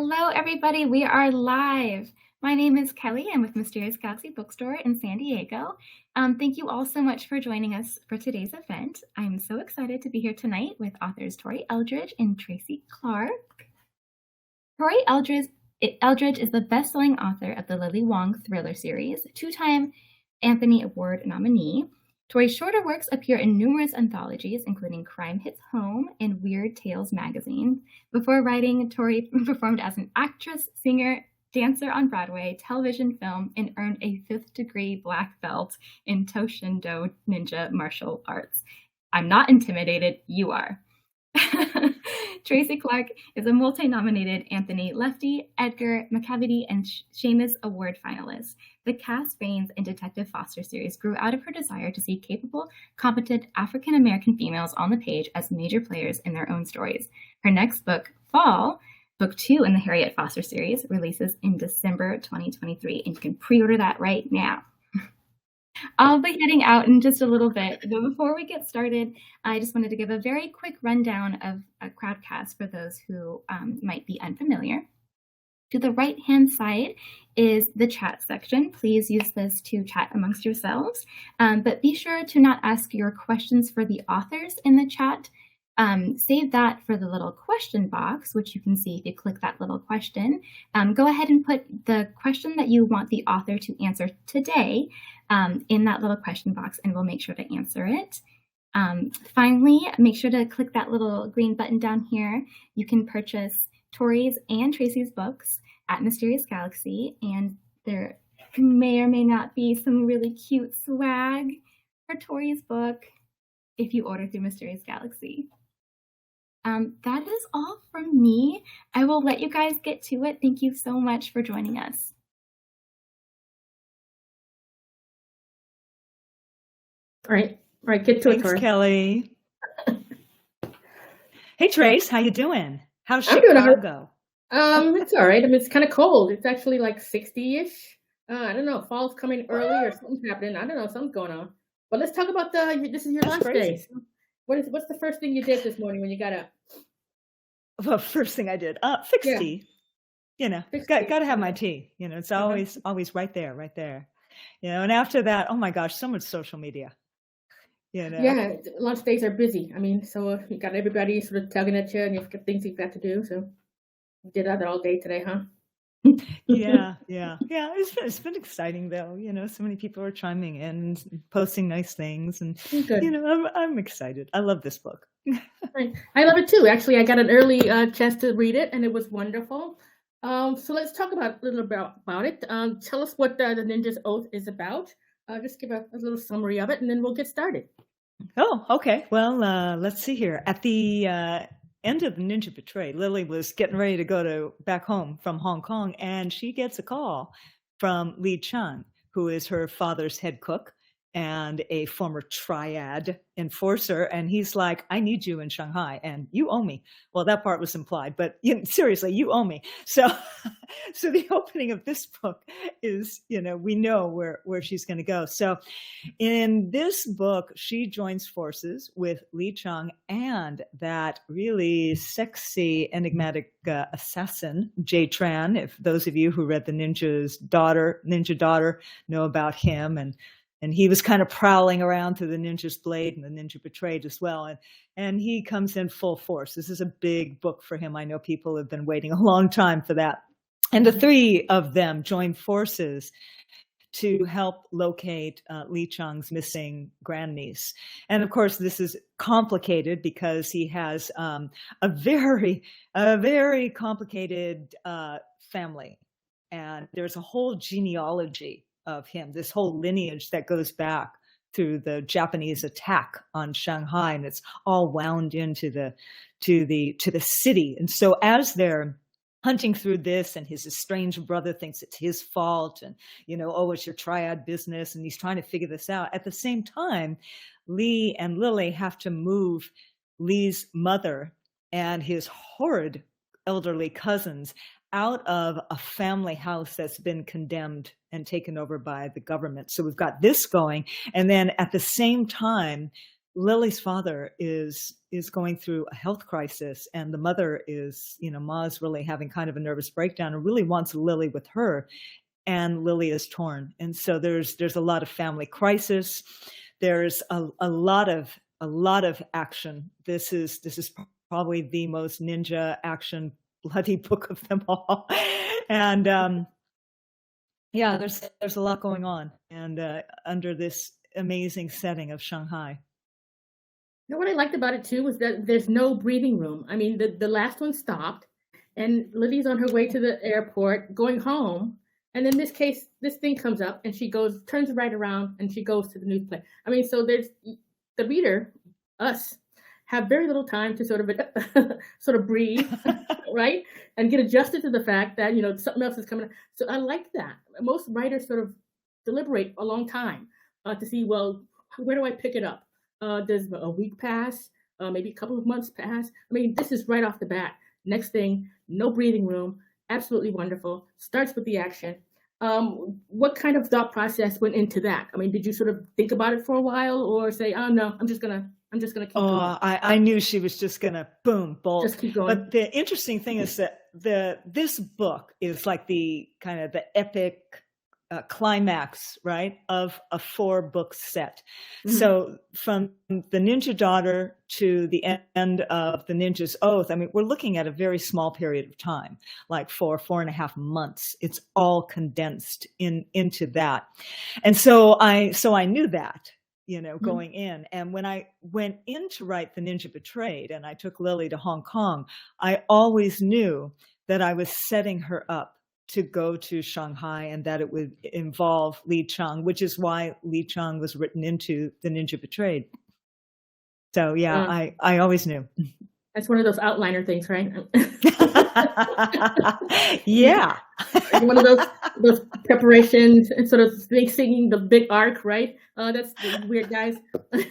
Hello, everybody. We are live. My name is Kelly. I'm with Mysterious Galaxy Bookstore in San Diego. Thank you all so much for joining us for today's event. I'm so excited to be here tonight with authors Tori Eldridge and Tracy Clark. Tori Eldridge is the best-selling author of the Lily Wong thriller series, two-time Anthony Award nominee. Tori's shorter works appear in numerous anthologies, including Crime Hits Home and Weird Tales magazine. Before writing, Tori performed as an actress, singer, dancer on Broadway, television, film, and earned a 5th-degree black belt in Toshindo Ninja martial arts. I'm not intimidated, you are. Tracy Clark is a multi-nominated Anthony Lefty, Edgar, Macavity, and Shamus Award finalist. The Cass Baines and Detective Foster series grew out of her desire to see capable, competent African-American females on the page as major players in their own stories. Her next book, Fall, book 2 in the Harriet Foster series, releases in December 2023, and you can pre-order that right now. I'll be heading out in just a little bit, but before we get started, I just wanted to give a very quick rundown of a Crowdcast for those who might be unfamiliar. To the right-hand side is the chat section. Please use this to chat amongst yourselves, but be sure to not ask your questions for the authors in the chat. Save that for the little question box, which you can see if you click that little question. Go ahead and put the question that you want the author to answer today in that little question box, and we'll make sure to answer it. Finally, make sure to click that little green button down here. You can purchase Tori's and Tracy's books at Mysterious Galaxy, and there may or may not be some really cute swag for Tori's book if you order through Mysterious Galaxy. That is all from me. I will let you guys get to it. Thank you so much for joining us. All right, get to it, Tori. Thanks, Kelly. Hey, Trace, how you doing? How's I'm doing Chicago? It's all right. I mean, it's kind of cold. It's actually like 60-ish. I don't know. Fall's coming early or something's happening. I don't know. Something's going on. But let's talk about this is your That's last crazy. day. What's the first thing you did this morning when you got up? Well, first thing I did, fix Yeah. tea. You know, Fix got tea. to have my tea. You know, it's always right there. You know, and after that, oh my gosh, so much social media. You know. Yeah, lunch days are busy. I mean, so you got everybody sort of tugging at you, and you've got things you've got to do. So you did that all day today, huh? Yeah. It's been exciting though. You know, so many people are chiming in, and posting nice things, and Good. you know, I'm excited. I love this book. Right. I love it too. Actually, I got an early chance to read it, and it was wonderful. So let's talk a little about it. Tell us what the Ninja's Oath is about. Just give a little summary of it, and then we'll get started. Oh, okay. Well, let's see here. At the end of the Ninja Betrayed, Lily was getting ready to go back home from Hong Kong, and she gets a call from Li Chang, who is her father's head cook and a former triad enforcer. And he's like, I need you in Shanghai and you owe me. Well, that part was implied, but seriously, you owe me. So the opening of this book is, you know, we know where she's going to go. So in this book, she joins forces with Li Chang and that really sexy, enigmatic assassin, Jay Tran. If those of you who read The Ninja Daughter know about him, and he was kind of prowling around through the Ninja's Blade and the Ninja Betrayed as well. And he comes in full force. This is a big book for him. I know people have been waiting a long time for that. And the three of them join forces to help locate Li Chang's missing grandniece. And of course, this is complicated because he has a very complicated family. And there's a whole genealogy of him, this whole lineage that goes back through the Japanese attack on Shanghai, and it's all wound into the city. And so as they're hunting through this, and his estranged brother thinks it's his fault, and you know, oh, it's your triad business, and he's trying to figure this out. At the same time, Lee and Lily have to move Lee's mother and his horrid elderly cousins out of a family house that's been condemned and taken over by the government. So we've got this going. And then at the same time, Lily's father is going through a health crisis, and the mother is, Ma's really having kind of a nervous breakdown and really wants Lily with her, and Lily is torn. And so there's a lot of family crisis. There's a lot of action. This is probably the most ninja action bloody book of them all. And yeah, there's a lot going on, and under this amazing setting of Shanghai. You know what I liked about it too was that there's no breathing room. I mean, the last one stopped, and Lily's on her way to the airport, going home, and in this case, this thing comes up, and she turns right around, and she goes to the new place. I mean, so there's the reader, us, have very little time to sort of breathe, right, and get adjusted to the fact that something else is coming up. So I like that. Most writers sort of deliberate a long time to see, well, where do I pick it up? Does a week pass? Maybe a couple of months pass? I mean, this is right off the bat. Next thing, no breathing room. Absolutely wonderful. Starts with the action. What kind of thought process went into that? I mean, did you sort of think about it for a while, or say, "Oh no, I'm just gonna keep going"? I knew she was just gonna bolt. Just keep going. But the interesting thing is that this book is like the kind of the epic climax, right, of a 4-book set. Mm-hmm. So from The Ninja Daughter to the end of The Ninja's Oath, I mean, we're looking at a very small period of time, like 4.5 months. It's all condensed into that. And so I knew that, going in. And when I went in to write The Ninja Betrayed and I took Lily to Hong Kong, I always knew that I was setting her up to go to Shanghai and that it would involve Li Chang, which is why Li Chang was written into The Ninja Betrayed. So yeah, I always knew. That's one of those outliner things, right? Yeah. One of those preparations and sort of singing the big arc, right? That's weird, guys.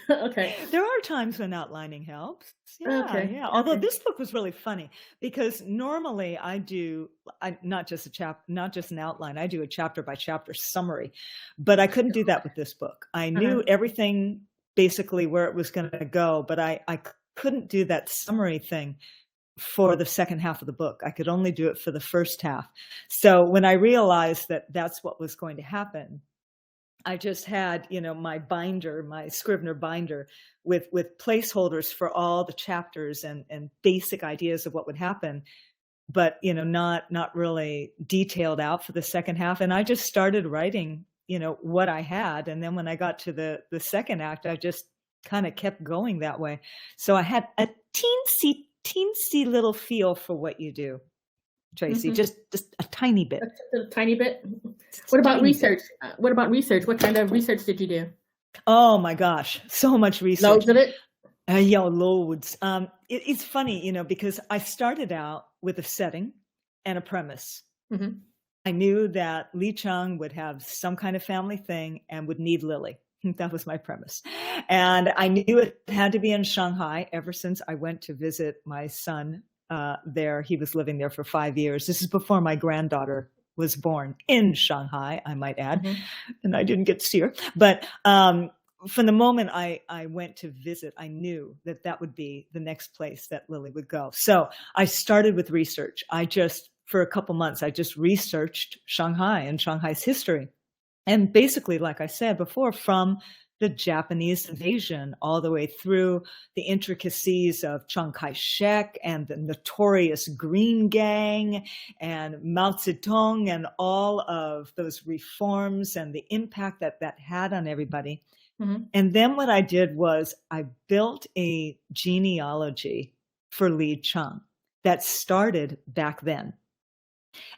Okay. There are times when outlining helps. Yeah, okay. Yeah. Although this book was really funny because normally I not just an outline. I do a chapter by chapter summary, but I couldn't do that with this book. I knew everything basically where it was going to go, but I couldn't do that summary thing for the second half of the book. I could only do it for the first half. So when I realized that that's what was going to happen, I just had, my binder, my Scrivener binder with placeholders for all the chapters and basic ideas of what would happen, but, not really detailed out for the second half. And I just started writing, what I had. And then when I got to the second act, I just kind of kept going that way. So I had a teensy little feel for what you do, Tracy, just a tiny bit. A tiny bit. What about research? What kind of research did you do? Oh my gosh, so much research. Loads of it? Yeah, loads. It's funny, because I started out with a setting and a premise. Mm-hmm. I knew that Li Chang would have some kind of family thing and would need Lily. That was my premise. And I knew it had to be in Shanghai ever since I went to visit my son there. He was living there for 5 years. This is before my granddaughter was born in Shanghai, I might add. Mm-hmm. And I didn't get to see her. But from the moment I went to visit, I knew that would be the next place that Lily would go. So I started with research. For a couple months, I just researched Shanghai and Shanghai's history. And basically, like I said before, from the Japanese invasion all the way through the intricacies of Chiang Kai-shek and the notorious Green Gang and Mao Zedong and all of those reforms and the impact that had on everybody. Mm-hmm. And then what I did was I built a genealogy for Li Chang that started back then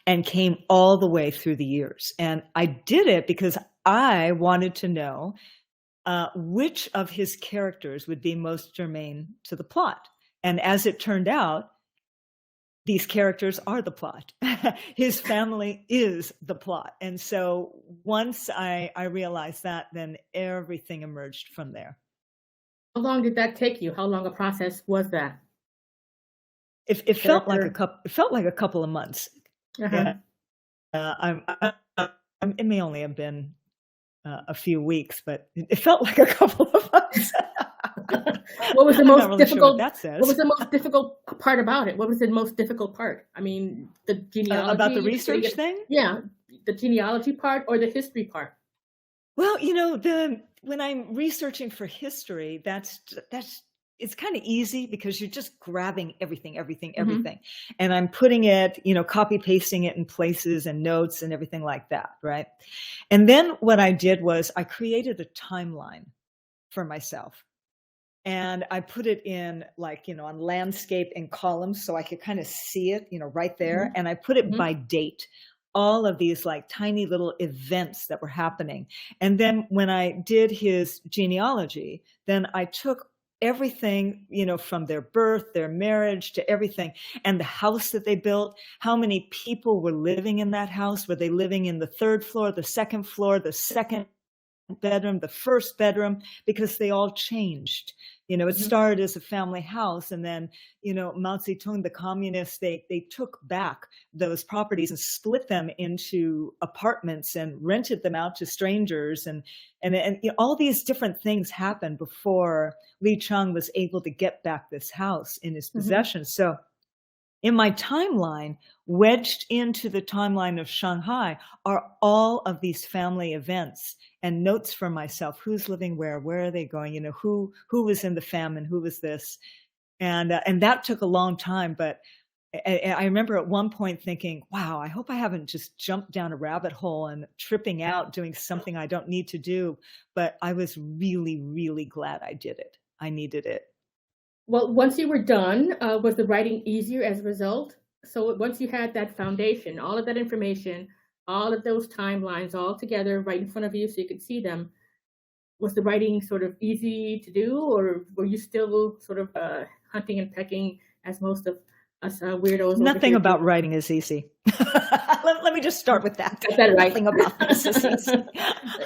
and came all the way through the years. And I did it because I wanted to know which of his characters would be most germane to the plot. And as it turned out, these characters are the plot. His family is the plot. And so once I realized that, then everything emerged from there. How long did that take you? How long a process was that? It felt like a couple of months. Uh-huh. Yeah. It may only have been a few weeks, but it felt like a couple of months. What was the I'm most not really sure what difficult? that What was says. the most difficult part about it? What was the most difficult part? I mean, the genealogy About the research thing? Yeah, the genealogy part or the history part. Well, when I'm researching for history, that's it's kind of easy because you're just grabbing everything, Mhm. and I'm putting it, copy pasting it in places and notes and everything like that, right? And then what I did was I created a timeline for myself. And I put it in on landscape and columns so I could kind of see it, right there. Mhm. And I put it Mhm. by date, all of these like tiny little events that were happening. And then when I did his genealogy, then I took everything, from their birth, their marriage to everything, and the house that they built, how many people were living in that house. Were they living in the third floor, the second floor, the second bedroom, the first bedroom, because they all changed. It Mhm. started as a family house, and then, Mao Zedong, the communists, they took back those properties and split them into apartments and rented them out to strangers, and all these different things happened before Li Chang was able to get back this house in his Mhm. possession. So in my timeline, wedged into the timeline of Shanghai, are all of these family events and notes for myself. Who's living where are they going? Who was in the famine? Who was this? And that took a long time. But I remember at one point thinking, wow, I hope I haven't just jumped down a rabbit hole and tripping out doing something I don't need to do. But I was really, really glad I did it. I needed it. Well, once you were done, was the writing easier as a result? So once you had that foundation, all of that information, all of those timelines all together right in front of you so you could see them, was the writing sort of easy to do, or were you still sort of hunting and pecking as most of us weirdos over Nothing here do? about writing is easy. Let me just start with that. Got that right. Nothing about this is easy.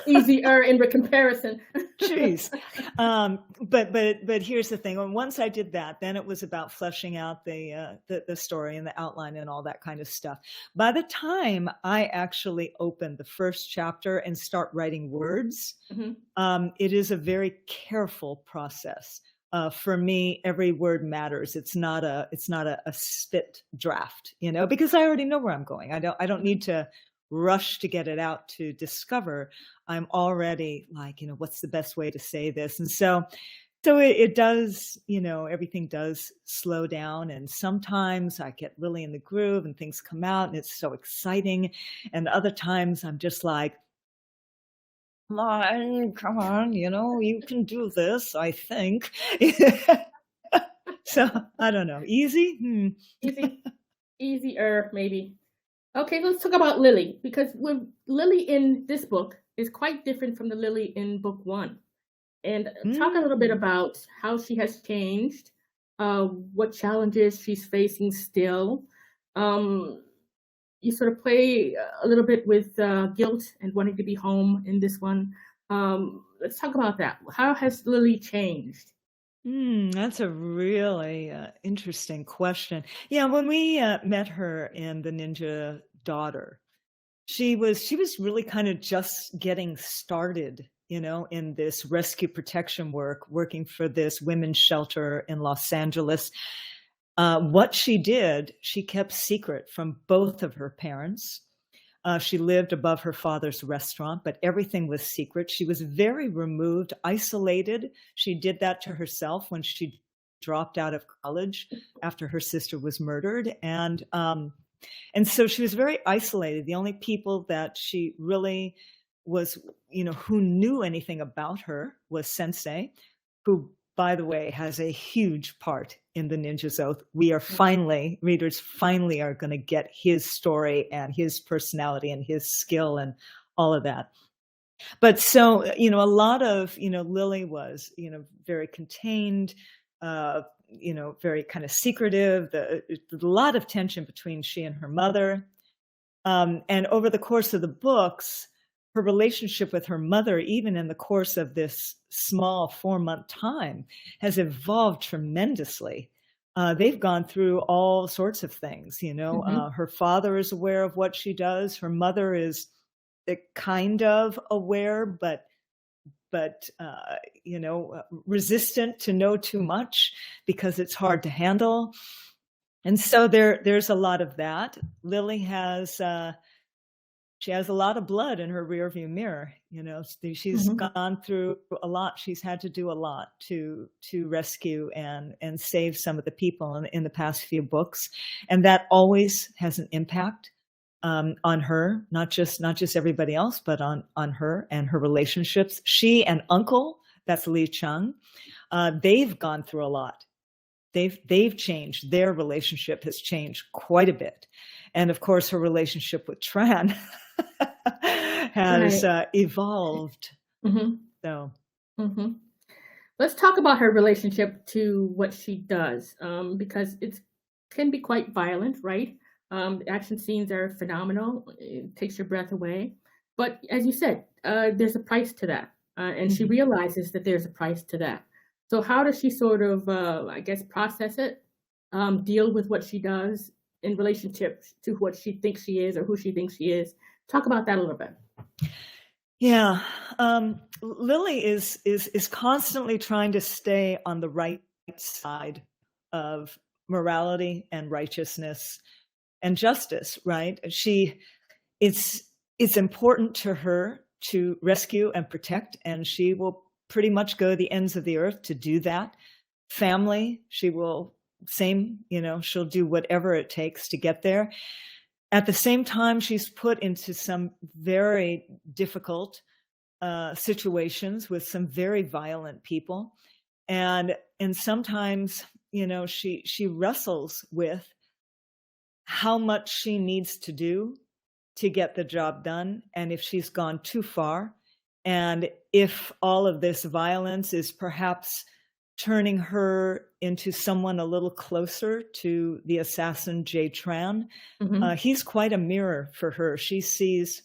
Easier in comparison. Jeez. But here's the thing. Once I did that, then it was about fleshing out the story and the outline and all that kind of stuff. By the time I actually open the first chapter and start writing words, Mhm. it is a very careful process. For me, every word matters. It's not a spit draft, because I already know where I'm going. I don't need to rush to get it out to discover. I'm already like, what's the best way to say this? And so it does, everything does slow down. And sometimes I get really in the groove and things come out and it's so exciting. And other times I'm just like, come on, you can do this, I think. So I don't know. Easy? Easy, easier maybe. Okay, let's talk about Lily, because with Lily in this book is quite different from the Lily in book one. And talk a little bit Mm. about how she has changed, what challenges she's facing still. Um, you sort of play a little bit with guilt and wanting to be home in this one. Let's talk about that. How has Lily changed? That's a really interesting question. Yeah, when we met her in The Ninja Daughter, she was really kind of just getting started, in this rescue protection work, working for this women's shelter in Los Angeles. What she did, she kept secret from both of her parents. She lived above her father's restaurant, but everything was secret. She was very removed, isolated. She did that to herself when she dropped out of college after her sister was murdered, and so she was very isolated. The only people that she really was, who knew anything about her was Sensei, who, by the way, has a huge part in the Ninja's Oath. Readers finally are going to get his story and his personality and his skill and all of that. But so, a lot of, Lily was, very contained, very kind of secretive, a lot of tension between she and her mother. And over the course of the books, her relationship with her mother, even in the course of this small 4-month time, has evolved tremendously. They've gone through all sorts of things, Mhm. Her father is aware of what she does. Her mother is kind of aware, but resistant to know too much because it's hard to handle. And so there's a lot of that. Lily has she has a lot of blood in her rearview mirror. She's gone through a lot. She's had to do a lot to rescue and save some of the people in the past few books, and that always has an impact on her, not just everybody else, but on her and her relationships. She and Uncle, that's Lee Chung, they've gone through a lot. They've changed. Their relationship has changed quite a bit, and of course, her relationship with Tran has evolved. So, let's talk about her relationship to what she does, because it can be quite violent, right? The action scenes are phenomenal. It takes your breath away. But as you said, there's a price to that. And she realizes that there's a price to that. So how does she sort of, process it, deal with what she does in relationship to what she thinks she is or who she thinks she is? Talk about that a little bit. Yeah. Lily is constantly trying to stay on the right side of morality and righteousness and justice, right? It's important to her to rescue and protect, and she will pretty much go the ends of the earth to do that. Family, she will she'll do whatever it takes to get there. At the same time, she's put into some very difficult situations with some very violent people, and sometimes she wrestles with how much she needs to do to get the job done, and if she's gone too far, and if all of this violence is perhaps turning her into someone a little closer to the assassin Jay Tran. He's quite a mirror for her. She's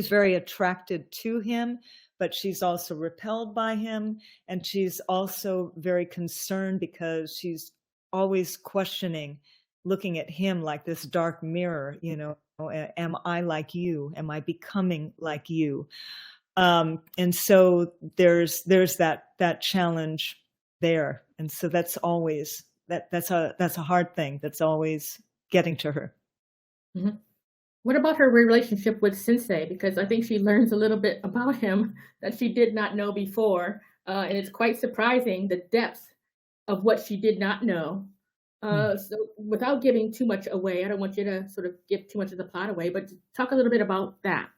very attracted to him, but she's also repelled by him, and she's also very concerned because she's always questioning, looking at him like this dark mirror, am I like you? Am I becoming like you? And so there's that challenge there. And so that's always, that's a hard thing. That's always getting to her. What about her relationship with Sensei? Because I think she learns a little bit about him that she did not know before. And it's quite surprising the depth of what she did not know. So without giving too much away, I don't want you to sort of give too much of the plot away, but talk a little bit about that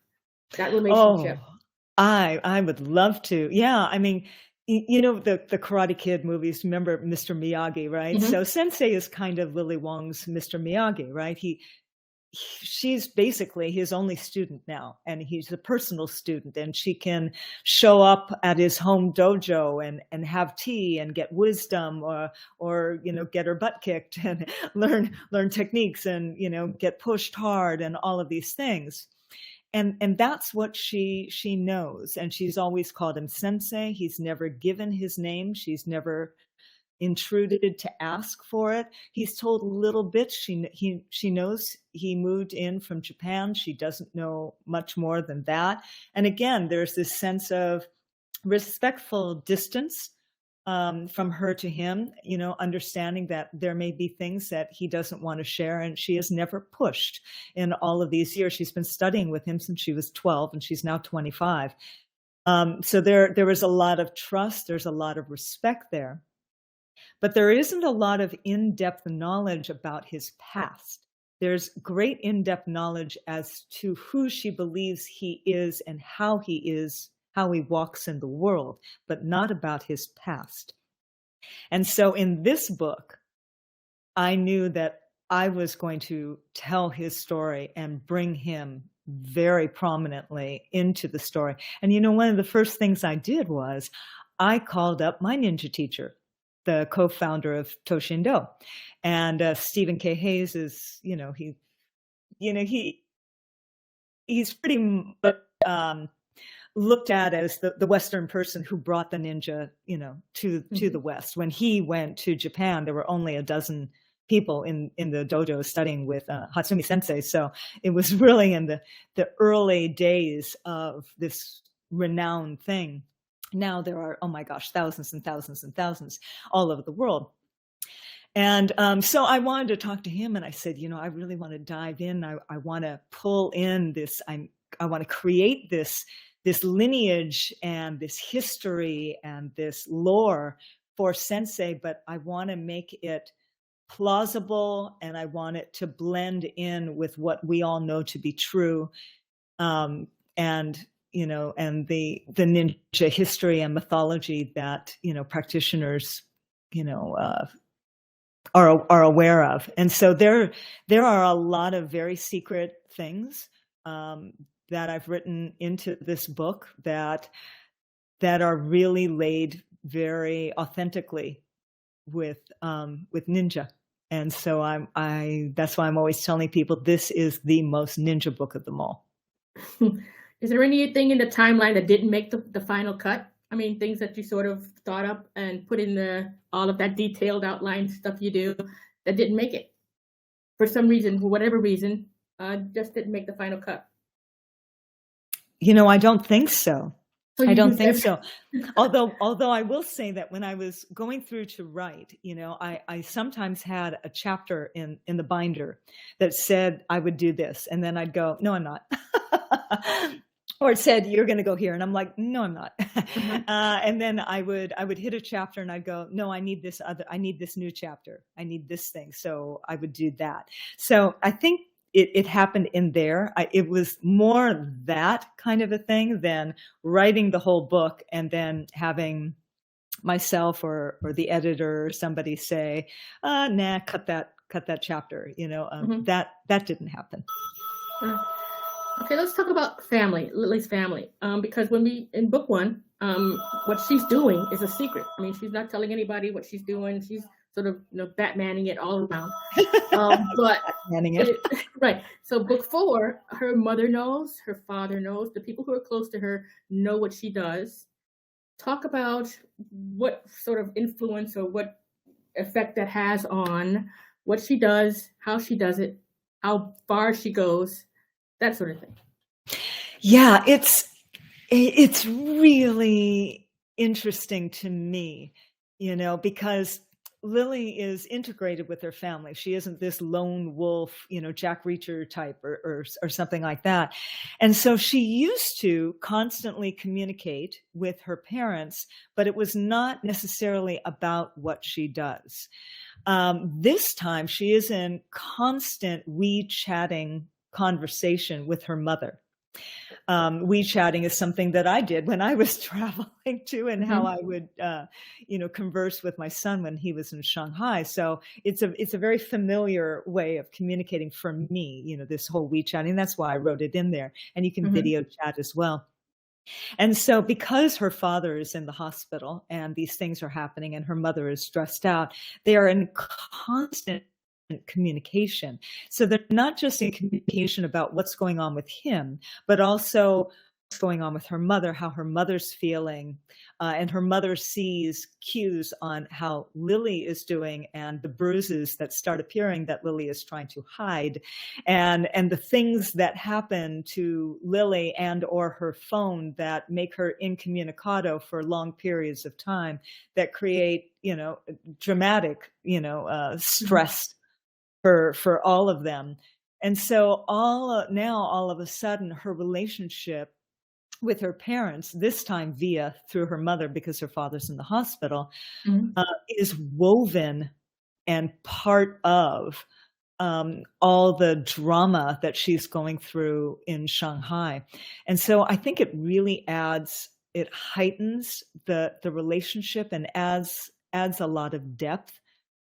relationship. Oh, I would love to. Yeah. I mean, the Karate Kid movies, remember Mr. Miyagi, right? So Sensei is kind of Lily Wong's Mr. Miyagi, right? She's basically his only student now, and he's a personal student, and she can show up at his home dojo and have tea and get wisdom or get her butt kicked and learn techniques and get pushed hard and all of these things. And that's what she knows, and she's always called him Sensei. He's never given his name. She's never intruded to ask for it. He's told little bits. She knows he moved in from Japan. She doesn't know much more than that. And again, there's this sense of respectful distance from her to him, understanding that there may be things that he doesn't want to share. And she has never pushed in all of these years. She's been studying with him since she was 12, and she's now 25. So there was a lot of trust. There's a lot of respect there. But there isn't a lot of in-depth knowledge about his past. There's great in-depth knowledge as to who she believes he is and how he walks in the world, but not about his past. And so in this book, I knew that I was going to tell his story and bring him very prominently into the story. And one of the first things I did was I called up my ninja teacher, the co-founder of Toshindo, and Stephen K. Hayes is, he's pretty looked at as the Western person who brought the ninja, to the West. When he went to Japan, there were only a dozen people in the dojo studying with Hatsumi Sensei. So it was really in the early days of this renowned thing. Now there are, oh my gosh, thousands and thousands and thousands all over the world. And so I wanted to talk to him, and I said, I really want to dive in. I want to pull in this. I want to create this lineage and this history and this lore for Sensei, but I want to make it plausible, and I want it to blend in with what we all know to be true, and and the ninja history and mythology that practitioners are aware of. And so there are a lot of very secret things that I've written into this book that are really laid very authentically with ninja. And so that's why I'm always telling people this is the most ninja book of them all. Is there anything in the timeline that didn't make the final cut? I mean, things that you sort of thought up and put in all of that detailed outline stuff you do that didn't make it for some reason, for whatever reason, just didn't make the final cut. I don't think so. I don't think so. Although I will say that when I was going through to write, I sometimes had a chapter in the binder that said I would do this, and then I'd go, no, I'm not. Or it said, you're going to go here. And I'm like, no, I'm not. Mm-hmm. And then I would hit a chapter and I'd go, no, I need this new chapter. I need this thing. So I would do that. So I think it happened in there. It was more that kind of a thing than writing the whole book and then having myself or the editor or somebody say, nah, cut that chapter. Mm-hmm. That didn't happen. Okay, let's talk about family, Lily's family, because in book one, what she's doing is a secret. I mean, she's not telling anybody what she's doing. She's sort of, Batmaning it all around. But Batmaning it. Right. So book 4, her mother knows, her father knows, the people who are close to her know what she does. Talk about what sort of influence or what effect that has on what she does, how she does it, how far she goes. That sort of thing. Yeah, it's really interesting to me, because Lily is integrated with her family. She isn't this lone wolf, Jack Reacher type or something like that. And so she used to constantly communicate with her parents, but it was not necessarily about what she does. This time she is in constant WeChatting conversation with her mother. WeChatting is something that I did when I was traveling too, and how I would, converse with my son when he was in Shanghai. So it's a very familiar way of communicating for me, this whole WeChatting. That's why I wrote it in there. And you can video chat as well. And so because her father is in the hospital and these things are happening and her mother is stressed out, they are in constant communication. So they're not just in communication about what's going on with him, but also what's going on with her mother, how her mother's feeling, and her mother sees cues on how Lily is doing and the bruises that start appearing that Lily is trying to hide, and the things that happen to Lily and or her phone that make her incommunicado for long periods of time that create, dramatic, stress for all of them. And so all of a sudden her relationship with her parents, this time through her mother because her father's in the hospital, is woven and part of all the drama that she's going through in Shanghai. And so I think it really heightens the relationship and adds a lot of depth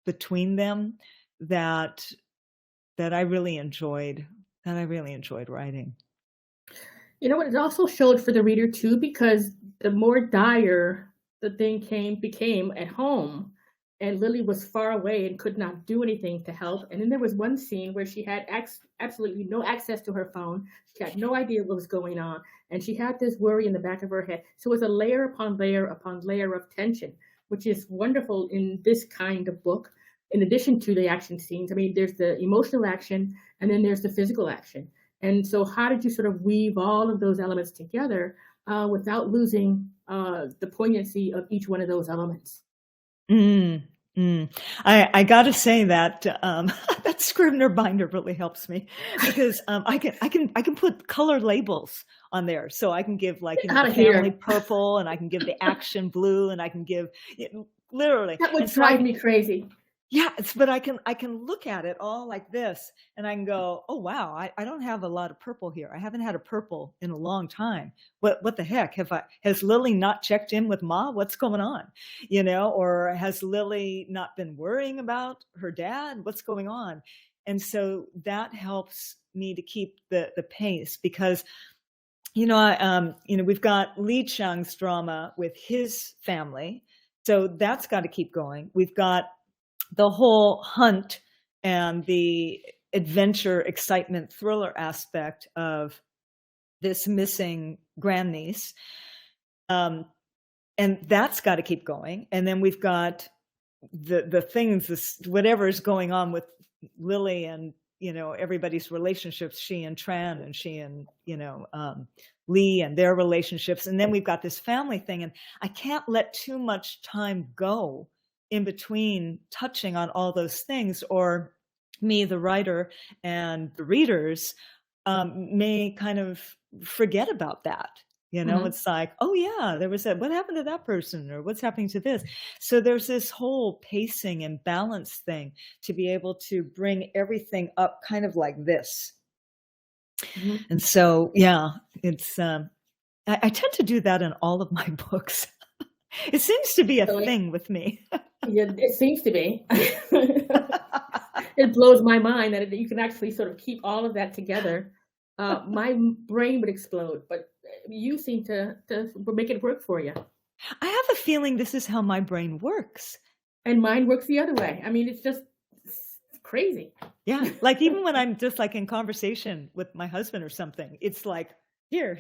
between them that I really enjoyed writing. You know what? It also showed for the reader too, because the more dire the thing became at home, and Lily was far away and could not do anything to help. And then there was one scene where she had absolutely no access to her phone. She had no idea what was going on, and she had this worry in the back of her head. So it was a layer upon layer upon layer of tension, which is wonderful in this kind of book, in addition to the action scenes. I mean, there's the emotional action, and then there's the physical action. And so how did you sort of weave all of those elements together without losing the poignancy of each one of those elements? Mm, mm. I got to say that that Scrivener binder really helps me because I can put color labels on there, so I can give like Get out the of here. family purple, and I can give the action blue, and I can give literally. That would And so drive me crazy. yeah, but I can look at it all like this, and I can go, oh wow, I don't have a lot of purple here. I haven't had a purple in a long time. What the heck? Has Lily not checked in with Ma? What's going on? Or has Lily not been worrying about her dad? What's going on? And so that helps me to keep the pace because we've got Li Chang's drama with his family, so that's got to keep going. We've got the whole hunt and the adventure, excitement, thriller aspect of this missing grandniece. And that's got to keep going. And then we've got the things, whatever is going on with Lily and, everybody's relationships, she and Tran and she and, Lee and their relationships. And then we've got this family thing. And I can't let too much time go in between touching on all those things, or me, the writer, and the readers may kind of forget about that. It's like, oh yeah, there was what happened to that person, or what's happening to this. So there's this whole pacing and balance thing to be able to bring everything up kind of like this. And so, yeah, it's, I tend to do that in all of my books. It seems to be a thing with me. Yeah, it seems to be. It blows my mind that you can actually sort of keep all of that together. My brain would explode, but you seem to make it work for you. I have a feeling this is how my brain works. And mine works the other way. I mean, it's crazy. Yeah, like even when I'm just like in conversation with my husband or something, it's like, here,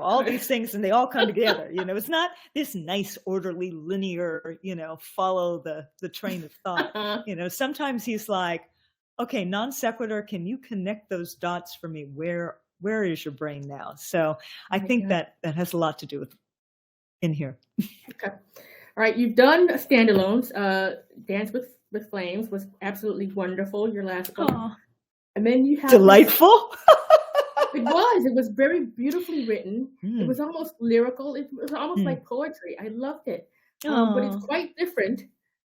all these things, and they all come together. It's not this nice, orderly, linear, follow the train of thought. Sometimes he's like, okay, non sequitur, can you connect those dots for me? Where is your brain now? So I think that has a lot to do with in here. Okay. All right. You've done standalones. Dance with Flames was absolutely wonderful, your last book. Aww. And then you have delightful. It was very beautifully written. It was almost lyrical. It was almost like poetry. I loved it. But it's quite different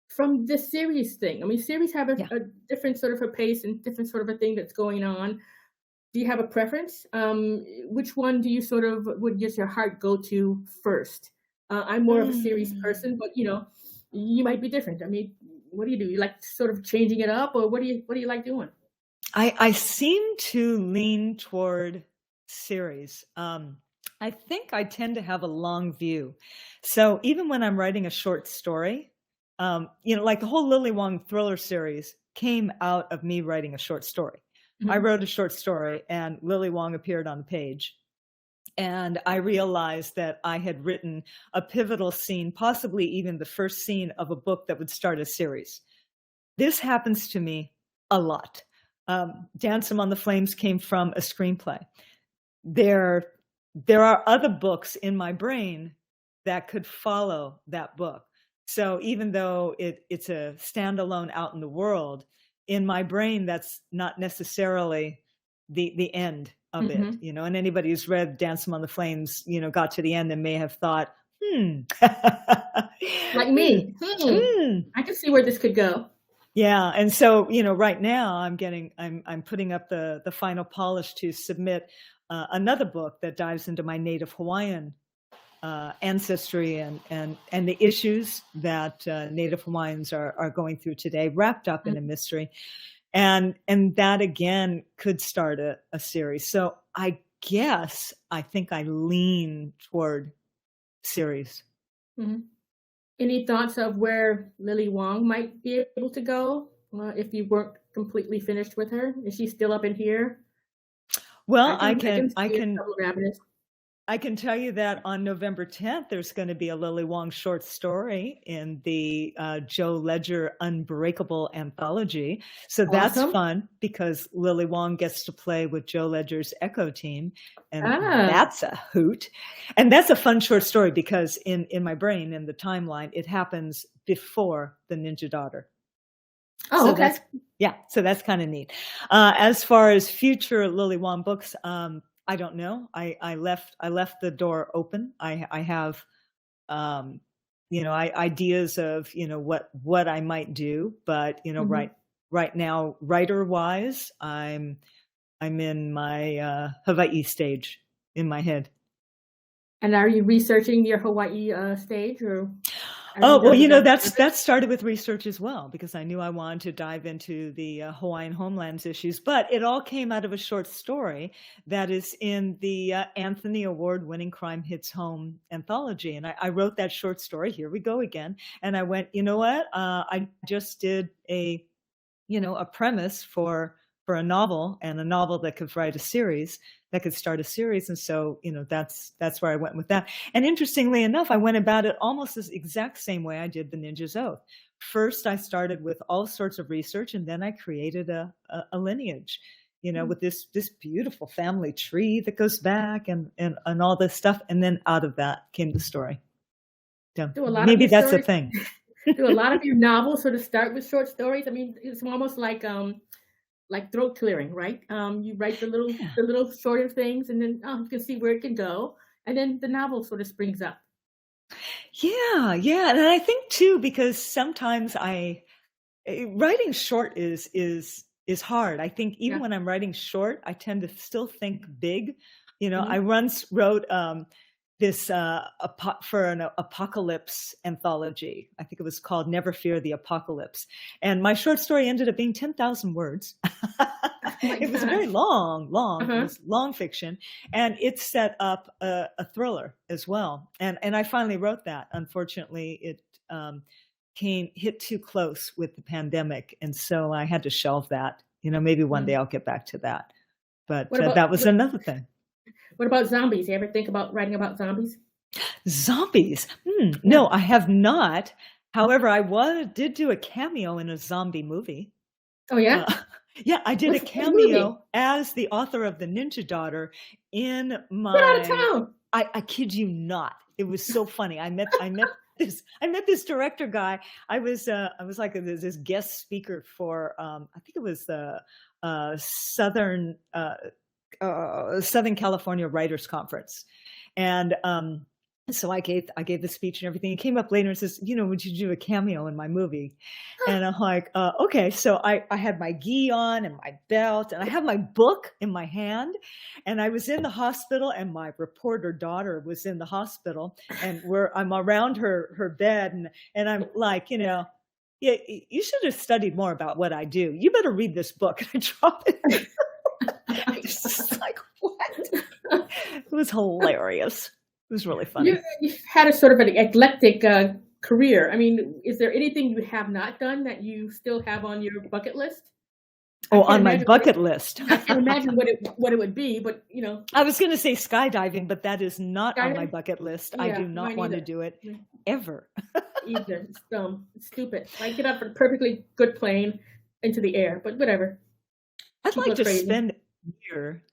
from the series thing. I mean, series have a different sort of a pace and different sort of a thing that's going on. Do you have a preference? Which one do you sort of would just your heart go to first? I'm more of a series person, but you might be different. I mean, what do? You like sort of changing it up, or what do you like doing? I seem to lean toward series. I think I tend to have a long view. So even when I'm writing a short story, like the whole Lily Wong thriller series came out of me writing a short story. I wrote a short story and Lily Wong appeared on the page. And I realized that I had written a pivotal scene, possibly even the first scene of a book that would start a series. This happens to me a lot. Dance Among the Flames came from a screenplay. There are other books in my brain that could follow that book. So even though it's a standalone out in the world, in my brain, that's not necessarily the end of it, and anybody who's read Dance Among the Flames, got to the end and may have thought, like me, I can see where this could go. Yeah. And so, right now I'm putting up the final polish to submit another book that dives into my native Hawaiian ancestry and the issues that Native Hawaiians are going through today, wrapped up in a mystery. And that again could start a series. So I guess I think I lean toward series. Any thoughts of where Lily Wong might be able to go if you weren't completely finished with her? Is she still up in here? Well, I can I can tell you that on November 10th, there's going to be a Lily Wong short story in the Joe Ledger Unbreakable anthology. So that's Awesome. fun because Lily Wong gets to play with Joe Ledger's Echo team. And Ah. that's a hoot. And that's a fun short story because in my brain, in the timeline, it happens before the Ninja Daughter. Oh, So okay. so that's kind of neat. As far as future Lily Wong books, I don't know. I left the door open. I have, ideas of, what I might do, but, Mhm. right now, writer wise, I'm in my Hawaii stage in my head. And are you researching your Hawaii stage, or? Oh, well, that started with research as well, because I knew I wanted to dive into the Hawaiian homelands issues, but it all came out of a short story that is in the Anthony Award-winning Crime Hits Home anthology. And I wrote that short story, here we go again. And I went, you know what? I just did a premise for a novel, and a novel that could write a series, that could start a series. And so, that's where I went with that. And interestingly enough, I went about it almost the exact same way I did the Ninja's Oath. First, I started with all sorts of research, and then I created a lineage, with this beautiful family tree that goes back and all this stuff. And then out of that came the story. So maybe that's a thing. Do a lot of your novels sort of start with short stories? I mean, it's almost like throat clearing, right? You write the little shorter things, and then you can see where it can go, and then the novel sort of springs up. Yeah, and I think too, because sometimes writing short is hard. I think even when I'm writing short, I tend to still think big. I once wrote this for an apocalypse anthology. I think it was called Never Fear the Apocalypse. And my short story ended up being 10,000 words. It was very long. It was long fiction. And it set up a thriller as well. And I finally wrote that. Unfortunately, it hit too close with the pandemic. And so I had to shelve that. Maybe one day I'll get back to that. But that was another thing. What about zombies? You ever think about writing about zombies? Zombies? No, I have not. However, I did do a cameo in a zombie movie. Oh, yeah? Yeah, I did a cameo as the author of The Ninja Daughter in my... Get out of town! I kid you not. It was so funny. I met this director guy. I was like this guest speaker for I think it was the Southern California Writers Conference. And so I gave the speech and everything. He came up later and says, would you do a cameo in my movie? And I'm like, okay. So I had my gi on and my belt, and I have my book in my hand, and I was in the hospital, and my reporter daughter was in the hospital, and I'm around her bed, and I'm like, yeah, you should have studied more about what I do. You better read this book. And I dropped it. It's just like, what? It was hilarious. It was really funny. You've had a sort of an eclectic career. I mean, is there anything you have not done that you still have on your bucket list? Oh, on my bucket list. I can imagine what it would be, but I was going to say skydiving, but that is not on my bucket list. Yeah, I do not want to do it ever. Either. It's dumb. It's stupid. I get up a perfectly good plane into the air, but whatever. I'd like to spend a year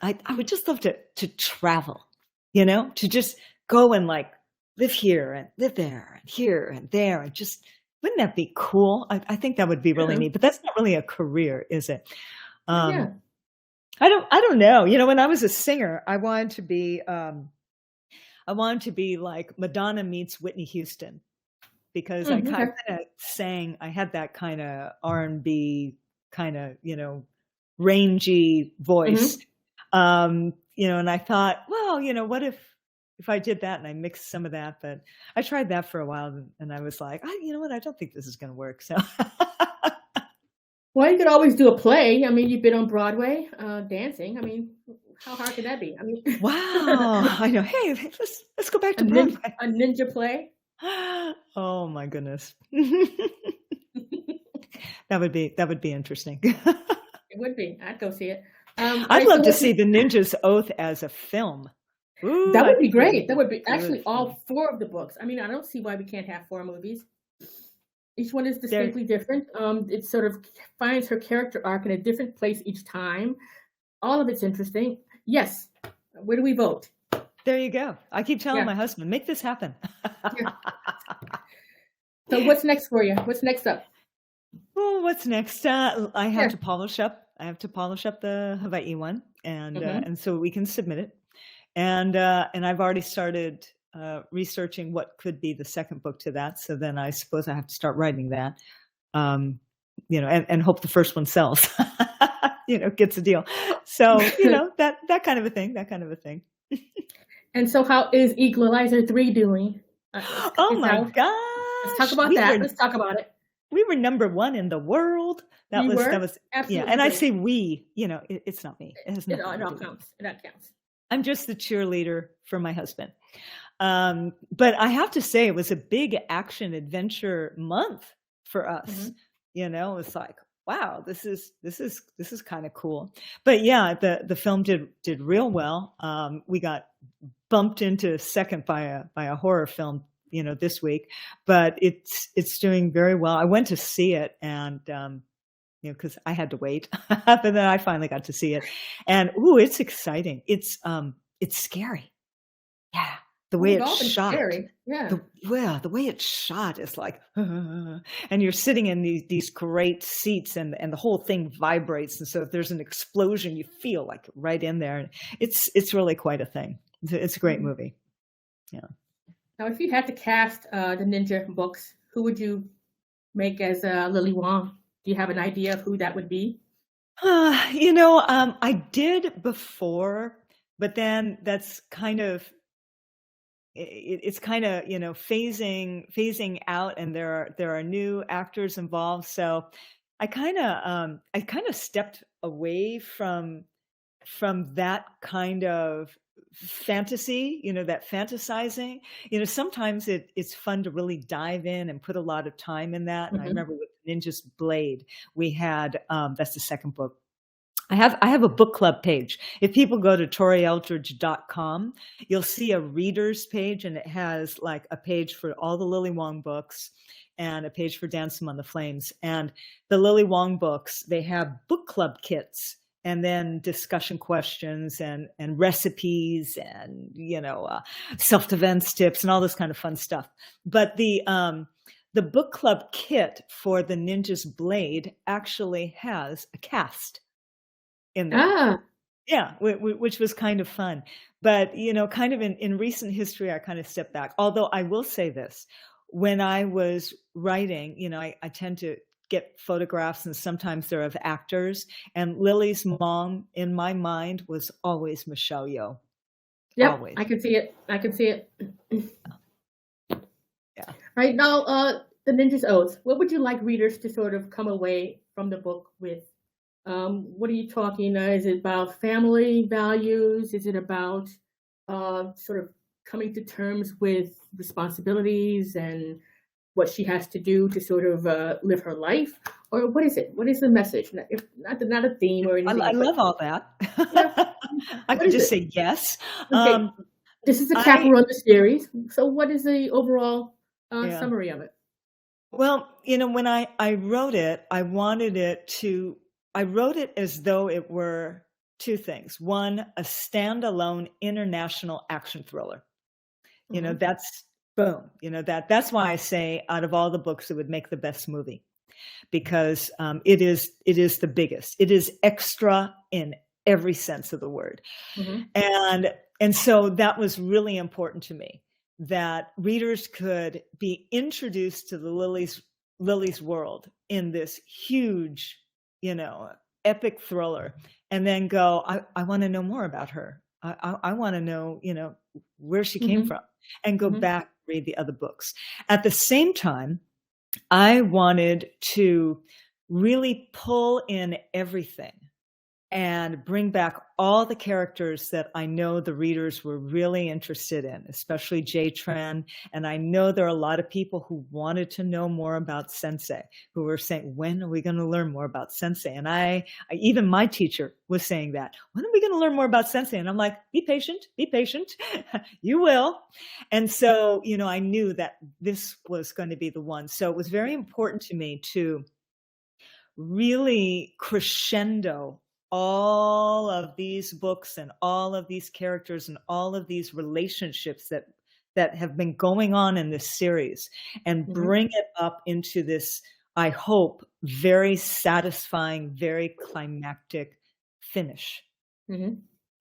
I would just love to travel, to just go and like live here and live there and here and there, and just, wouldn't that be cool? I think that would be really neat, but that's not really a career, is it? Yeah. I don't know. When I was a singer, I wanted to be like Madonna meets Whitney Houston, because I kind of sang, I had that kind of R&B kind of, rangy voice. And I thought, well, what if I did that and I mixed some of that? But I tried that for a while, and I was like, you know what? I don't think this is going to work. So, well, you could always do a play. I mean, you've been on Broadway dancing. I mean, how hard could that be? I mean, wow, I know. Hey, let's go back to Broadway. A ninja play. Oh my goodness, that would be interesting. It would be. I'd go see it. I'd love to see The Ninja's Oath as a film. Ooh, That I would be think that would great. That be would be good actually fun. all 4 of the books. I mean, I don't see why we can't have 4 movies. Each one is There, distinctly different. It sort of finds her character arc in a different place each time. All of it's interesting. Yes. Where do we vote? there you go. I keep telling Yeah. my husband, make this happen. Yeah. So what's next for you? What's next up? Well, what's next? I have Yeah. to polish up. I have to polish up the Hawaii one, and so we can submit it. And I've already started researching what could be the second book to that. So then I suppose I have to start writing that, and hope the first one sells, gets a deal. So that kind of a thing. That kind of a thing. And so how is Equalizer 3 doing? Oh my gosh! Let's talk about that. Let's talk about it. We were #1 in the world. That was absolutely, yeah. And I say we, it's not me. It has nothing it to all do with counts. It all counts. I'm just the cheerleader for my husband. But I have to say, it was a big action adventure month for us. It's like, wow, this is kind of cool. But yeah, the film did real well. We got bumped into second by a horror film, this week, but it's doing very well. I went to see it, and because I had to wait, but then I finally got to see it, and it's exciting. It's scary. Yeah, the way it's shot. Scary. Yeah. The way it's shot is like, and you're sitting in these great seats, and the whole thing vibrates, and so if there's an explosion, you feel like right in there. And it's really quite a thing. It's a great movie. Yeah. Now, if you had to cast the Ninja books, who would you make as Lily Wong? Do you have an idea of who that would be? I did before, but then that's kind of it's kind of phasing out, and there are new actors involved. So I kind of stepped away from that kind of fantasy, that fantasizing. Sometimes it's fun to really dive in and put a lot of time in that. And I remember with Ninja's Blade, we had that's the second book. I have a book club page. If people go to torieldridge.com, you'll see a readers page, and it has like a page for all the Lily Wong books and a page for Dance Among the Flames. And the Lily Wong books, they have book club kits, and then discussion questions and recipes and self-defense tips and all this kind of fun stuff. But the book club kit for the Ninja's Blade actually has a cast in there. Yeah, which was kind of fun. But kind of in recent history, I kind of stepped back. Although I will say this: when I was writing, I tend to get photographs, and sometimes they're of actors. And Lily's mom, in my mind, was always Michelle Yeoh. Yep, always. I can see it. Yeah. Right now, the Ninja's Oath. What would you like readers to sort of come away from the book with? What are you talking? Is it about family values? Is it about sort of coming to terms with responsibilities and what she has to do to sort of live her life? Or what is it? What is the message? Not a theme or anything. I love all that. Yeah. I could just say yes. Okay. This is a chapter on the series. So what is the overall summary of it? Well, when I wrote it, I wrote it as though it were two things. One, a standalone international action thriller. That's boom. That's why I say out of all the books, it would make the best movie, because it is the biggest. It is extra in every sense of the word. And so that was really important to me, that readers could be introduced to the Lily's world in this huge, epic thriller, and then go, I want to know more about her. I want to know, where she came from, and go back and read the other books. At the same time, I wanted to really pull in everything and bring back all the characters that I know the readers were really interested in, especially J-Tran. And I know there are a lot of people who wanted to know more about Sensei, who were saying, when are we going to learn more about Sensei? And I even my teacher was saying that, when are we going to learn more about Sensei? And I'm like, be patient, you will. And so, I knew that this was going to be the one. So it was very important to me to really crescendo all of these books and all of these characters and all of these relationships that have been going on in this series, and bring it up into this, I hope, very satisfying, very climactic finish,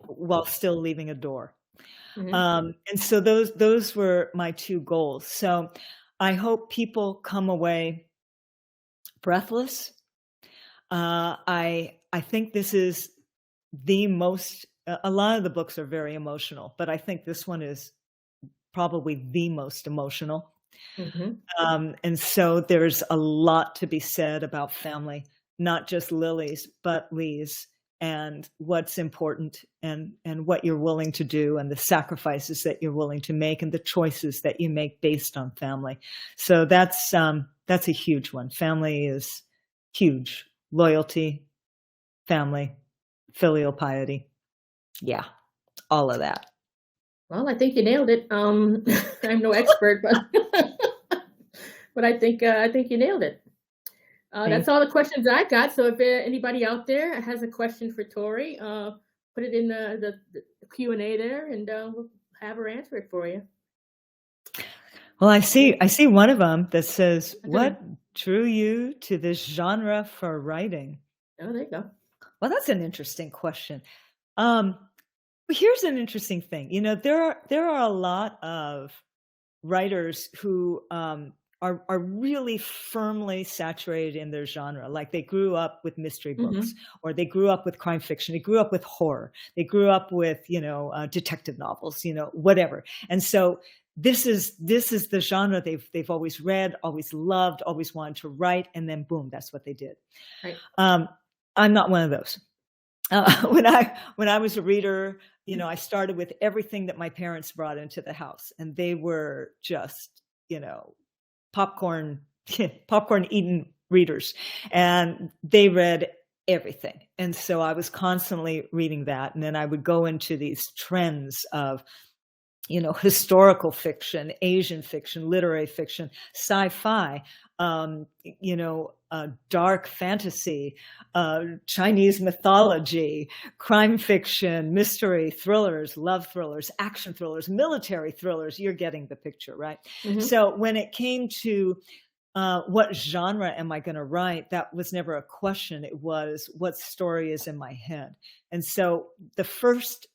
while still leaving a door. And so those were my two goals. So I hope people come away breathless. I think this is the most, a lot of the books are very emotional, but I think this one is probably the most emotional. And so there's a lot to be said about family, not just Lily's, but Lee's, and what's important, and what you're willing to do, and the sacrifices that you're willing to make, and the choices that you make based on family. So that's a huge one. Family is huge. Loyalty, family, filial piety. Yeah, all of that. Well, I think you nailed it. I'm no expert, but I think you nailed it. That's all the questions I got. So if anybody out there has a question for Tori, put it in the Q&A there, and we'll have her answer it for you. Well, I see one of them that says, what drew you to this genre for writing? Oh, there you go. Well, that's an interesting question. Here's an interesting thing. There are a lot of writers who are really firmly saturated in their genre. Like, they grew up with mystery books, or they grew up with crime fiction. They grew up with horror. They grew up with, detective novels, whatever. And so this is the genre they've always read, always loved, always wanted to write, and then boom, that's what they did. Right. I'm not one of those. When I was a reader, I started with everything that my parents brought into the house, and they were just, popcorn eating readers, and they read everything. And so I was constantly reading that, and then I would go into these trends of, historical fiction, Asian fiction, literary fiction, sci-fi, dark fantasy, Chinese mythology, crime fiction, mystery, thrillers, love thrillers, action thrillers, military thrillers. You're getting the picture, right? So when it came to what genre am I going to write, that was never a question. It was, what story is in my head? And so the first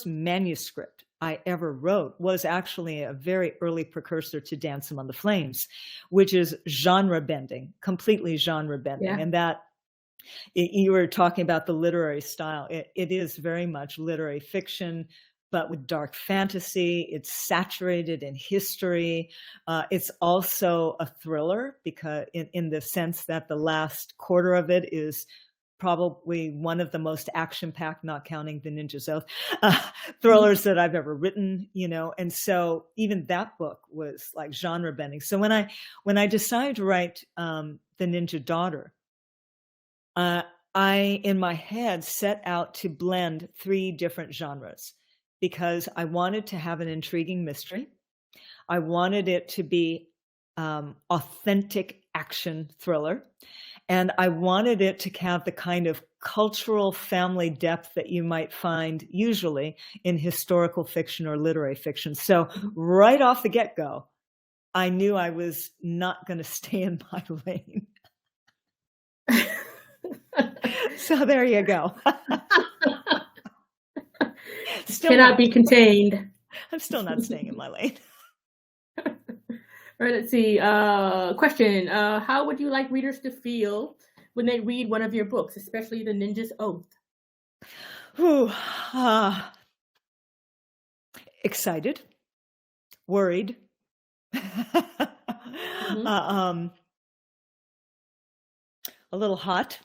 manuscript I ever wrote was actually a very early precursor to Dance Among the Flames, which is genre bending, completely genre bending. Yeah. And that, you were talking about the literary style. It is very much literary fiction, but with dark fantasy. It's saturated in history. It's also a thriller, because in the sense that the last quarter of it is probably one of the most action-packed, not counting the Ninja's Oath, thrillers that I've ever written, and so even that book was like genre bending. So when I decided to write The Ninja Daughter, I, in my head, set out to blend 3 different genres, because I wanted to have an intriguing mystery. I wanted it to be authentic action thriller. And I wanted it to have the kind of cultural family depth that you might find usually in historical fiction or literary fiction. So right off the get-go, I knew I was not going to stay in my lane. So there you go. Still cannot be contained. I'm still not staying in my lane. All right, let's see. Question. How would you like readers to feel when they read one of your books, especially The Ninja's Oath? Excited, worried, a little hot,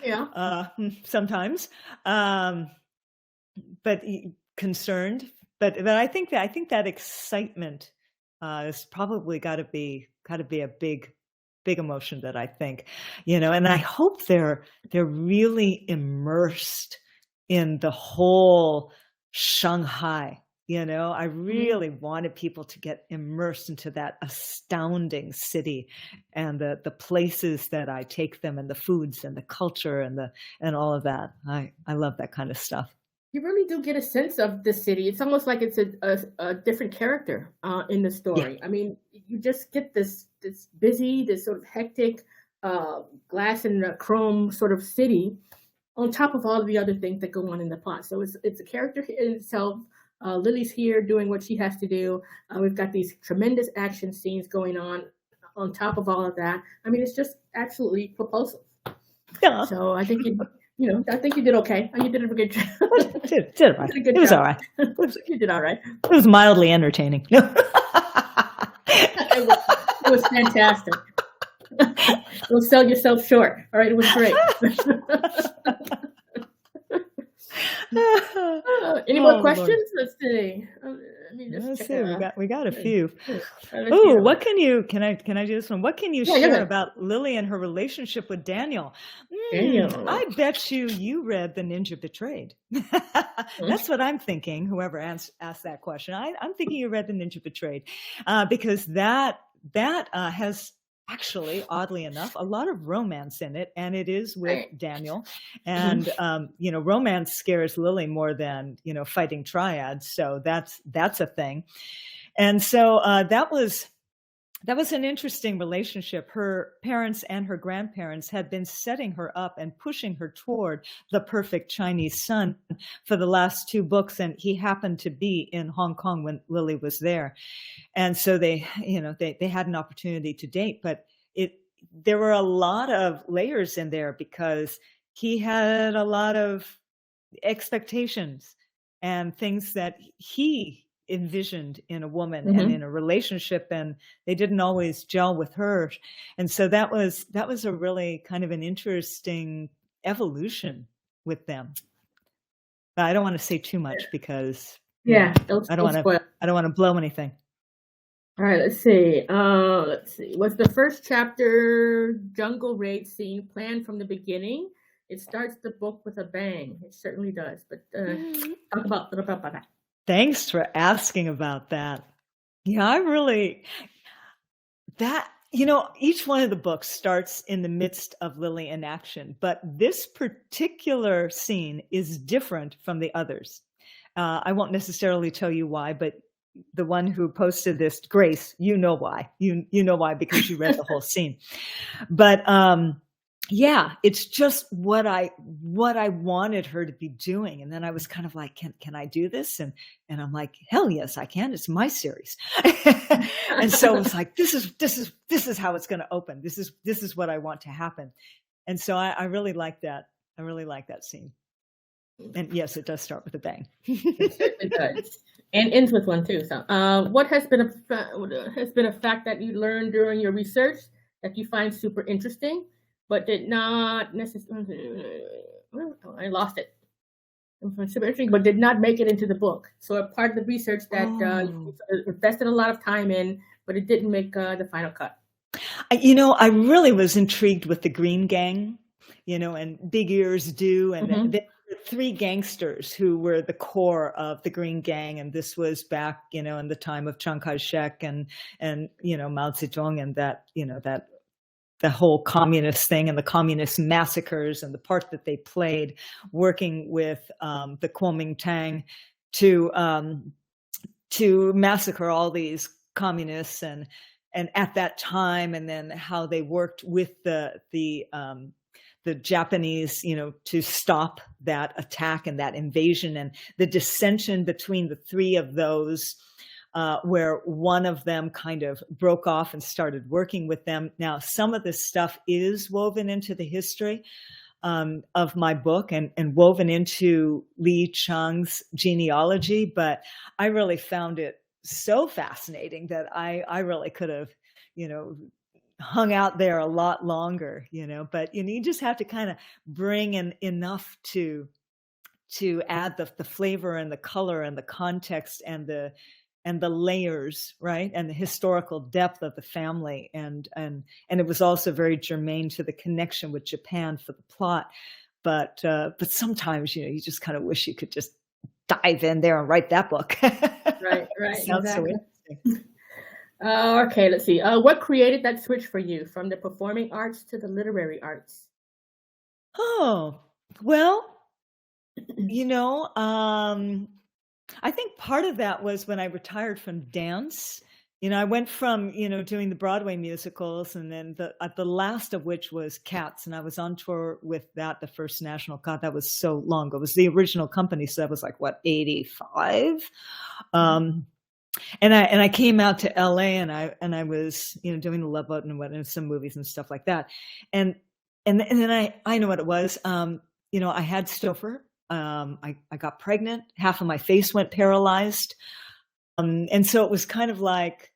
Yeah. Sometimes, but concerned. But I think that excitement has probably got to be a big emotion that I think, and I hope they're really immersed in the whole Shanghai. I really wanted people to get immersed into that astounding city and the places that I take them and the foods and the culture and all of that. I love that kind of stuff. You really do get a sense of the city. It's almost like it's a different character in the story. Yeah. I mean, you just get this busy, this sort of hectic, glass and chrome sort of city on top of all of the other things that go on in the plot. So it's a character in itself. Lily's here doing what she has to do. We've got these tremendous action scenes going on top of all of that. I mean, it's just absolutely propulsive. Yeah. So I think I think you did okay. You did a good job. Did all right. It was all right. You did all right. It was mildly entertaining. It was fantastic. Don't sell yourself short. All right, it was great. Any more questions? Lord. Let's see. Let's see. We got a few. Oh, what can I do this one? What can you share about Lily and her relationship with Daniel? Daniel. I bet you read The Ninja Betrayed. That's what I'm thinking. Whoever asked that question, I'm thinking you read The Ninja Betrayed, because that has actually, oddly enough, a lot of romance in it, and it is with Daniel. And romance scares Lily more than fighting triads. So that's a thing. And so that was an interesting relationship. Her parents and her grandparents had been setting her up and pushing her toward the perfect Chinese son for the last 2 books, and he happened to be in Hong Kong when Lily was there. And so they had an opportunity to date, but there were a lot of layers in there because he had a lot of expectations and things that he envisioned in a woman and in a relationship, and they didn't always gel with her. And so that was a really kind of an interesting evolution with them. But I don't want to say too much because I don't want to blow anything. All right, let's see. Was the first chapter jungle raid scene planned from the beginning? It starts the book with a bang. It certainly does. But talk about that. Thanks for asking about that. Yeah, each one of the books starts in the midst of Lily in action, but this particular scene is different from the others. I won't necessarily tell you why, but the one who posted this, Grace, you know why. You know why, because you read the whole scene. But it's just what I wanted her to be doing. And then I was kind of like, can I do this? And I'm like, hell yes, I can. It's my series. And so it's like, this is how it's going to open. This is what I want to happen. And so I really like that. I really like that scene. And yes, it does start with a bang. It does. And ends with one too. So, what has been a fact that you learned during your research that you find super interesting, but did not necessarily? I lost it. Super interesting, but did not make it into the book. So, a part of the research that you invested a lot of time in, but it didn't make the final cut. I really was intrigued with the Green Gang, and Big Ears Do, and the 3 gangsters who were the core of the Green Gang, and this was back, in the time of Chiang Kai-shek and Mao Zedong, and that the whole communist thing and the communist massacres and the part that they played working with the Kuomintang to massacre all these communists and at that time, and then how they worked with the Japanese, to stop that attack and that invasion, and the dissension between the 3 of those, where one of them kind of broke off and started working with them. Now, some of this stuff is woven into the history of my book and woven into Li Chang's genealogy, but I really found it so fascinating that I really could have, hung out there a lot longer, but you just have to kind of bring in enough to add the flavor and the color and the context and the layers, right, and the historical depth of the family, and it was also very germane to the connection with Japan for the plot. But sometimes you just kind of wish you could just dive in there and write that book. Right, Sounds exactly. so interesting. Okay, let's see. What created that switch for you from the performing arts to the literary arts? Oh, well, I think part of that was when I retired from dance. I went from, doing the Broadway musicals, and then the last of which was Cats. And I was on tour with that, the first national. God, that was so long ago. It was the original company. So that was like, what, 85? And I came out to LA, and I was, doing the Love Boat and some movies and stuff like that. And then I know what it was. I had Stouffer. I got pregnant. Half of my face went paralyzed. And so it was kind of like,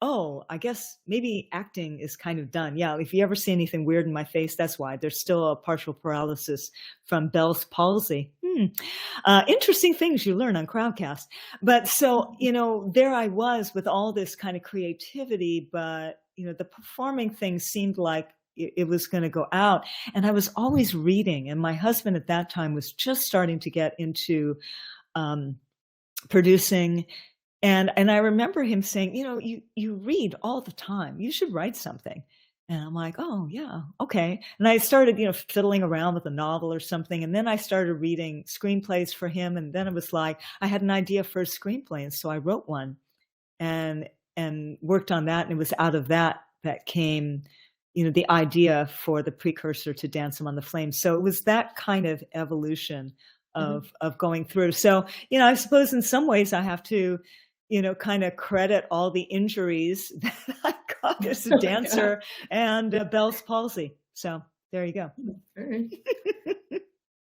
oh, I guess maybe acting is kind of done. Yeah, if you ever see anything weird in my face, that's why. There's still a partial paralysis from Bell's palsy. Interesting things you learn on Crowdcast. But so, there I was with all this kind of creativity, but, the performing thing seemed like it was going to go out. And I was always reading. And my husband at that time was just starting to get into producing. And I remember him saying, you read all the time. You should write something. And I'm like, oh, yeah, okay. And I started, fiddling around with a novel or something. And then I started reading screenplays for him. And then it was like, I had an idea for a screenplay. And so I wrote one and worked on that. And it was out of that came, the idea for the precursor to Dance Among the Flames. So it was that kind of evolution of going through. So, I suppose in some ways I have to, kind of credit all the injuries that I got as a dancer and Bell's palsy. So there you go.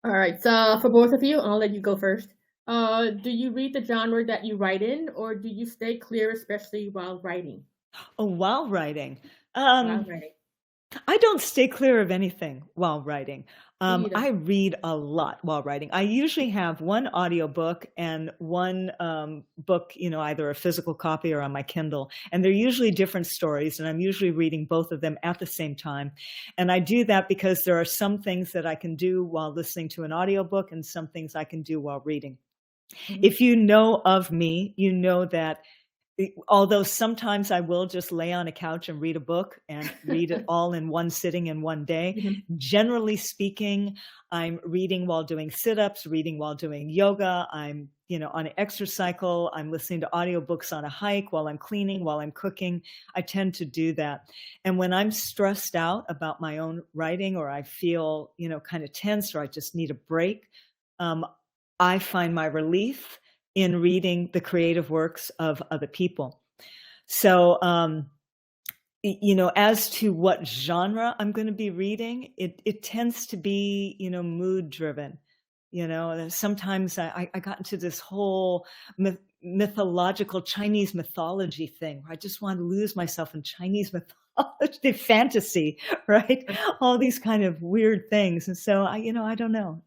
All right. So for both of you, I'll let you go first. Do you read the genre that you write in, or do you stay clear, especially while writing? Oh, while writing. While writing. I don't stay clear of anything while writing. I read a lot while writing. I usually have one audiobook and one book, either a physical copy or on my Kindle. And they're usually different stories. And I'm usually reading both of them at the same time. And I do that because there are some things that I can do while listening to an audiobook and some things I can do while reading. If you know of me, you know that although sometimes I will just lay on a couch and read a book and read it all in one sitting in one day. Generally speaking, I'm reading while doing sit-ups, reading while doing yoga. I'm, on an exercise cycle. I'm listening to audiobooks on a hike while I'm cleaning, while I'm cooking. I tend to do that. And when I'm stressed out about my own writing, or I feel, kind of tense, or I just need a break, I find my relief in reading the creative works of other people. So, as to what genre I'm going to be reading, it tends to be, mood driven. Sometimes I got into this whole mythological Chinese mythology thing where I just want to lose myself in Chinese mythology, fantasy, right? All these kind of weird things. And so I don't know.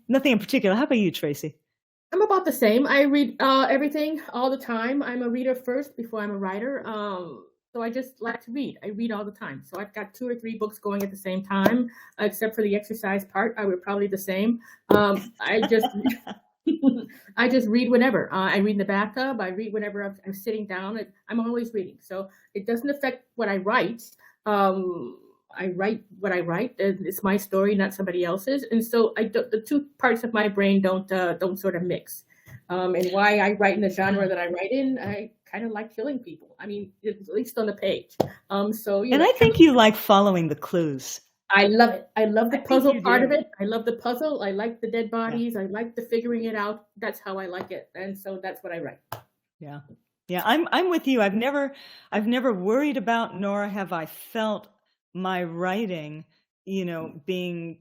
Nothing in particular. How about you, Tracy? I'm about the same. I read everything all the time. I'm a reader first before I'm a writer. So I just like to read. I read all the time. So I've got 2 or 3 books going at the same time, except for the exercise part. I would probably the same. I just read whenever. I read in the bathtub. I read whenever I'm sitting down. I'm always reading. So it doesn't affect what I write. I write what I write. It's my story, not somebody else's. And so the 2 parts of my brain don't sort of mix. And why I write in the genre that I write in, I kind of like killing people. I mean, at least on the page. And I think you like following the clues. I love it. I love the puzzle part of it. I love the puzzle. I like the dead bodies. I like the figuring it out. That's how I like it. And so that's what I write. Yeah. Yeah, I'm with you. I've never worried about, nor have I felt my writing, being,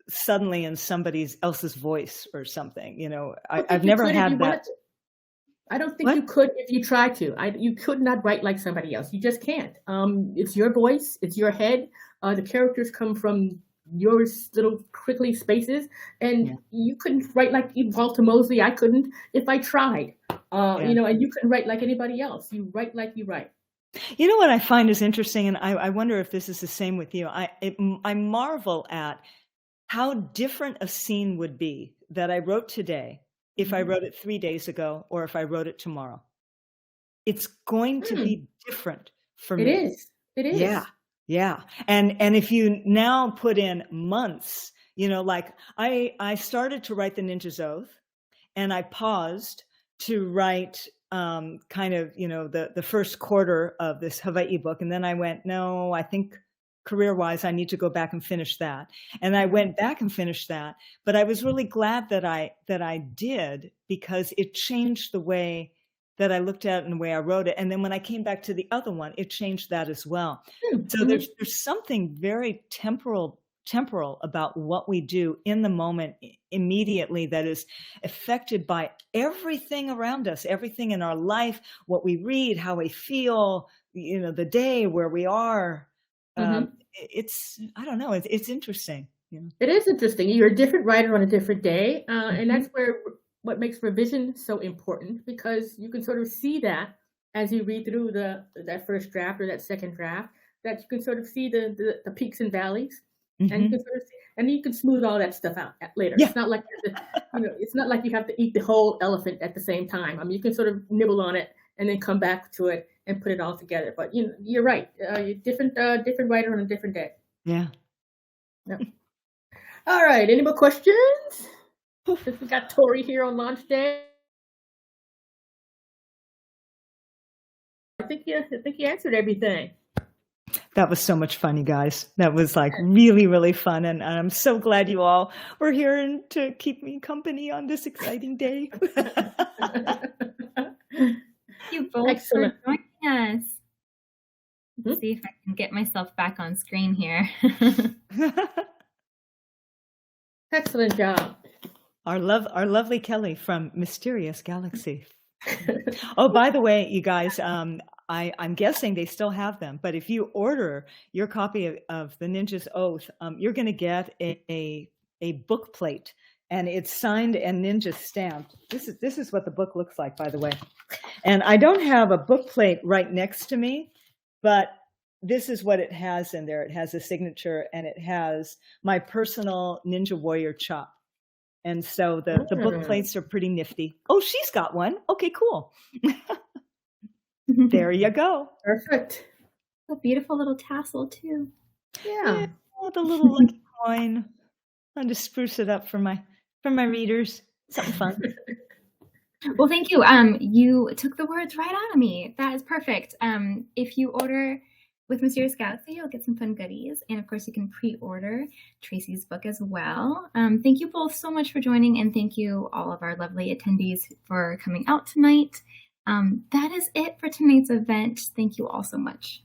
suddenly in somebody else's voice or something, I've never had that. I don't think you could if you tried to. You could not write like somebody else. You just can't. It's your voice. It's your head. The characters come from your little prickly spaces, and you couldn't write like Walter Mosley. I couldn't if I tried. You know, and you couldn't write like anybody else. You write like you write. You know what I find is interesting, and I wonder if this is the same with you. I marvel at how different a scene would be that I wrote today if I wrote it 3 days ago or if I wrote it tomorrow. It's going to be different for me. It is. It is. Yeah. Yeah. And if you now put in months, you know, like I started to write The Ninja's Oath, and I paused to write kind of, you know, the first quarter of this Hawaii book. And then I went, no, I think career-wise, I need to go back and finish that. And I went back and finished that. But I was really glad that I did, because it changed the way that I looked at it and the way I wrote it. And then when I came back to the other one, it changed that as well. So there's something very temporal about what we do in the moment immediately that is affected by everything around us, everything in our life, what we read, how we feel, you know, the day, where we are. It's, I don't know, it's interesting. You know? It is interesting. You're a different writer on a different day. And that's what makes revision so important, because you can sort of see that as you read through that first draft or that second draft, that you can sort of see the peaks and valleys. And you can sort of see, and you can smooth all that stuff out later. It's not like it's not like you have to eat the whole elephant at the same time. I mean, you can sort of nibble on it and then come back to it and put it all together. But you know, you're right. You're different writer on a different day. Yeah. Yep. All right. Any more questions? Since we got Tori here on launch day, I think you answered everything. That was so much fun, you guys. That was like really, really fun. And I'm so glad you all were here and to keep me company on this exciting day. You both for joining us. Let's see if I can get myself back on screen here. Excellent job. Our lovely Kelly from Mysterious Galaxy. Oh, by the way, you guys, I'm guessing they still have them, but if you order your copy of The Ninja's Oath, you're going to get a book plate, and it's signed and ninja stamped. This is what the book looks like, by the way. And I don't have a book plate right next to me, but this is what it has in there. It has a signature, and it has my personal Ninja Warrior chop. And so the book plates are pretty nifty. Oh, she's got one. Okay, cool. There you go. Perfect. A beautiful little tassel too. Yeah. Oh, the little lucky coin. I'll just spruce it up for my readers. Something fun. Well, thank you. You took the words right out of me. That is perfect. If you order with Mysterious Galaxy, you'll get some fun goodies. And of course, you can pre-order Tracy's book as well. Thank you both so much for joining. And thank you all of our lovely attendees for coming out tonight. That is it for tonight's event. Thank you all so much.